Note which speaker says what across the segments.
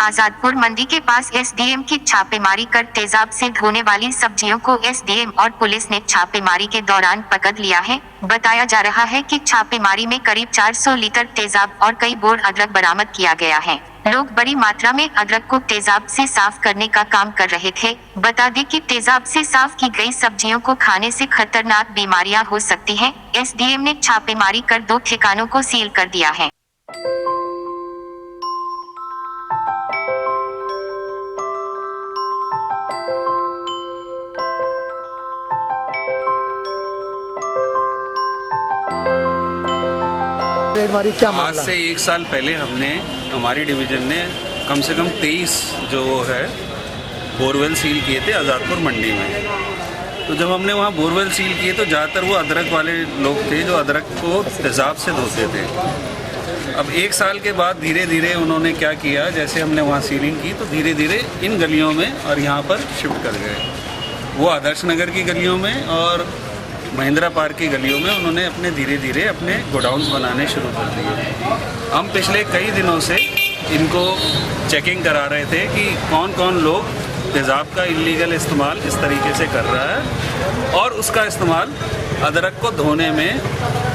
Speaker 1: आजादपुर मंडी के पास एसडीएम की छापेमारी कर तेजाब से धोने वाली सब्जियों को एसडीएम और पुलिस ने छापेमारी के दौरान पकड़ लिया है। बताया जा रहा है कि छापेमारी में करीब 400 लीटर तेजाब और कई बोर अदरक बरामद किया गया है। लोग बड़ी मात्रा में अदरक को तेजाब से साफ करने का काम कर रहे थे। बता दें कि तेजाब से साफ की गई सब्जियों को खाने से खतरनाक बीमारियां हो सकती हैं। एसडीएम ने छापेमारी कर 2 ठिकानों को सील कर दिया है।
Speaker 2: क्या
Speaker 3: आज से 1 साल पहले हमारी डिवीजन ने कम से कम 23 जो है बोरवेल सील किए थे आज़ादपुर मंडी में। तो जब हमने वहाँ बोरवेल सील किए तो ज़्यादातर वो अदरक वाले लोग थे जो अदरक को तेज़ाब से धोते थे। अब 1 साल के बाद धीरे धीरे उन्होंने क्या किया, जैसे हमने वहाँ सीलिंग की तो धीरे धीरे इन गलियों में और यहाँ पर शिफ्ट कर गए। वो आदर्श नगर की गलियों में और महिंद्रा पार्क की गलियों में उन्होंने धीरे धीरे अपने गोडाउन्स बनाने शुरू कर दिए। हम पिछले कई दिनों से इनको चेकिंग करा रहे थे कि कौन कौन लोग तेज़ाब का इल्लीगल इस्तेमाल इस तरीके से कर रहा है और उसका इस्तेमाल अदरक को धोने में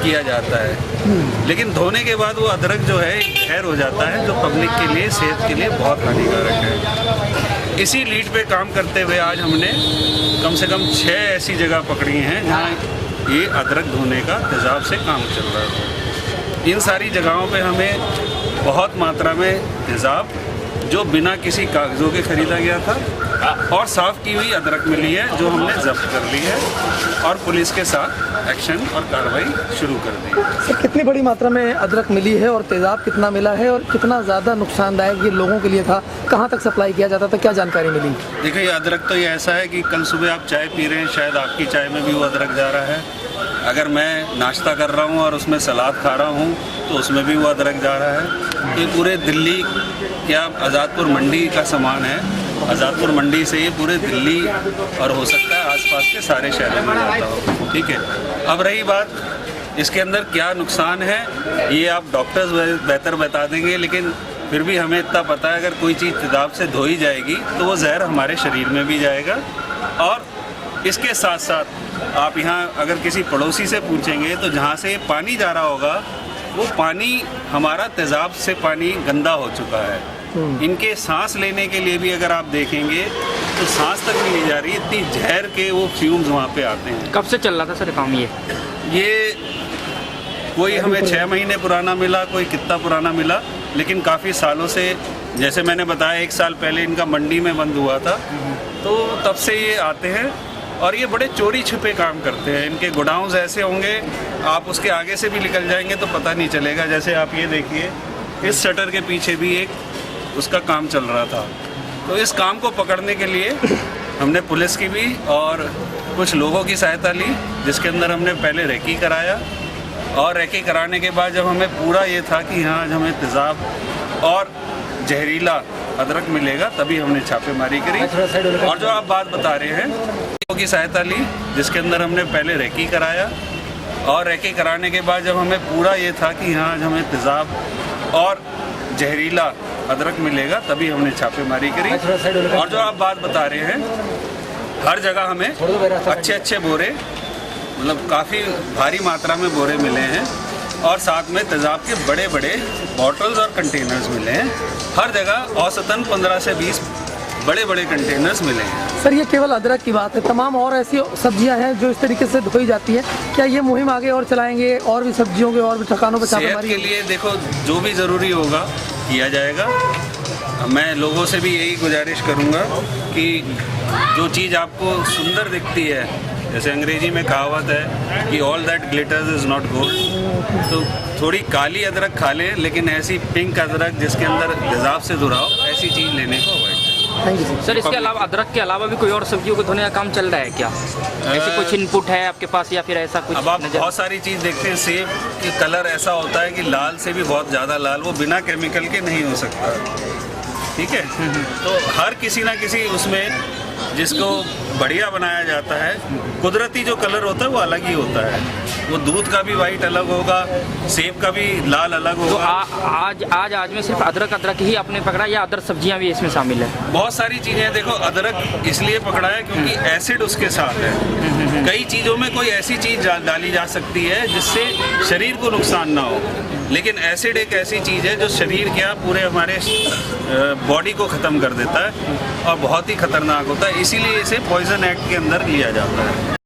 Speaker 3: किया जाता है। लेकिन धोने के बाद वो अदरक जो है जहर हो जाता है, जो पब्लिक के लिए, सेहत के लिए बहुत हानिकारक है। इसी लीड पे काम करते हुए आज हमने कम से कम 6 ऐसी जगह पकड़ी हैं जहाँ ये अदरक धोने का तेज़ाब से काम चल रहा है। इन सारी जगहों पे हमें बहुत मात्रा में तेज़ाब जो बिना किसी कागज़ों के ख़रीदा गया था और साफ़ की हुई अदरक मिली है, जो हमने जब्त कर ली है और पुलिस के साथ एक्शन और कार्रवाई शुरू कर दी है।
Speaker 2: सर, कितनी बड़ी मात्रा में अदरक मिली है और तेज़ाब कितना मिला है और कितना ज़्यादा नुकसानदायक ये लोगों के लिए था? कहाँ तक सप्लाई किया जाता था, क्या जानकारी मिली?
Speaker 3: देखिए, अदरक तो ये ऐसा है कि कल सुबह आप चाय पी रहे हैं, शायद आपकी चाय में भी वो अदरक जा रहा है। अगर मैं नाश्ता कर रहा हूँ और उसमें सलाद खा रहा हूँ तो उसमें भी वो अदरक जा रहा है। ये पूरे दिल्ली, क्या आज़ादपुर मंडी का सामान है, आज़ादपुर मंडी से ये पूरे दिल्ली और हो सकता है आसपास के सारे शहरों में जाता हो। ठीक है, अब रही बात इसके अंदर क्या नुकसान है, ये आप डॉक्टर्स बेहतर बता देंगे, लेकिन फिर भी हमें इतना पता है अगर कोई चीज़ तेज़ाब से धोई जाएगी तो वो जहर हमारे शरीर में भी जाएगा। और इसके साथ साथ आप यहाँ अगर किसी पड़ोसी से पूछेंगे तो जहाँ से ये पानी जा रहा होगा वो पानी हमारा तेज़ाब से पानी गंदा हो चुका है। इनके सांस लेने के लिए भी अगर आप देखेंगे तो सांस तक नहीं ली जा रही, इतनी जहर के वो फ्यूम्स वहाँ पे आते हैं।
Speaker 4: कब से चल रहा था सर काम?
Speaker 3: ये कोई हमें 6 महीने पुराना मिला, कोई कितना पुराना मिला, लेकिन काफ़ी सालों से, जैसे मैंने बताया 1 साल पहले इनका मंडी में बंद हुआ था, तो तब से ये आते हैं और ये बड़े चोरी छिपे काम करते हैं। इनके गोडाउन्स ऐसे होंगे, आप उसके आगे से भी निकल जाएंगे तो पता नहीं चलेगा। जैसे आप ये देखिए, इस शटर के पीछे भी एक उसका काम चल रहा था। तो इस काम को पकड़ने के लिए हमने पुलिस की भी और कुछ लोगों की सहायता ली, जिसके अंदर हमने पहले रेकी कराया और रेकी कराने के बाद जब हमें पूरा ये था कि हाँ हमें तेज़ाब और जहरीला अदरक मिलेगा, तभी हमने छापेमारी करी। और जो आप बात बता रहे हैं, लोगों की सहायता ली, जिसके अंदर हमने पहले रेकी कराया और रेकी कराने के बाद जब हमें पूरा ये था कि हाँ हमें तेज़ाब और जहरीला अदरक मिलेगा, तभी हमने छापेमारी करी। और जो आप बात बता रहे हैं, हर जगह हमें अच्छे अच्छे बोरे, मतलब काफ़ी भारी मात्रा में बोरे मिले हैं और साथ में तेज़ाब के बड़े बड़े बॉटल्स और कंटेनर्स मिले हैं। हर जगह औसतन 15 से 20 बड़े बड़े कंटेनर्स मिले हैं।
Speaker 2: सर, ये केवल अदरक की बात है, तमाम और ऐसी सब्जियां हैं जो इस तरीके से धोई जाती है, क्या ये मुहिम आगे और चलाएंगे और भी सब्जियों के और भी ठिकानों पर छापेमारी?
Speaker 3: सेहत के लिए देखो, जो भी ज़रूरी होगा किया जाएगा। मैं लोगों से भी यही गुजारिश करूँगा कि जो चीज़ आपको सुंदर दिखती है, जैसे अंग्रेजी में कहावत है कि all that glitters is not gold, तो थोड़ी काली अदरक खा लें, लेकिन ऐसी पिंक अदरक जिसके अंदर तेज़ाब से धुरा हो, ऐसी चीज़ लेने को अवॉइड करें।
Speaker 2: थैंक यू
Speaker 4: सर, इसके अलावा अदरक के अलावा भी कोई और सब्जियों को धोने का काम चल रहा है क्या? ऐसे कुछ इनपुट है आपके पास या फिर ऐसा कुछ?
Speaker 3: अब आप बहुत सारी चीज़ देखते हैं, सेब की कलर ऐसा होता है कि लाल से भी बहुत ज़्यादा लाल, वो बिना केमिकल के नहीं हो सकता। ठीक है, तो हर किसी ना किसी उसमें जिसको बढ़िया बनाया जाता है, कुदरती जो कलर होता है वो अलग ही होता है। वो दूध का भी वाइट अलग होगा, सेब का भी लाल अलग
Speaker 4: तो
Speaker 3: होगा।
Speaker 4: आज में सिर्फ अदरक ही आपने पकड़ा या अदर सब्जियां भी इसमें शामिल है?
Speaker 3: बहुत सारी चीज़ें, देखो अदरक इसलिए पकड़ा है क्योंकि एसिड उसके साथ है। कई चीज़ों में कोई ऐसी चीज़ डाली जा सकती है जिससे शरीर को नुकसान ना हो, लेकिन एसिड एक ऐसी चीज़ है जो शरीर क्या पूरे हमारे बॉडी को ख़त्म कर देता है और बहुत ही खतरनाक होता है, इसीलिए इसे पॉइजन एक्ट के अंदर लिया जाता है।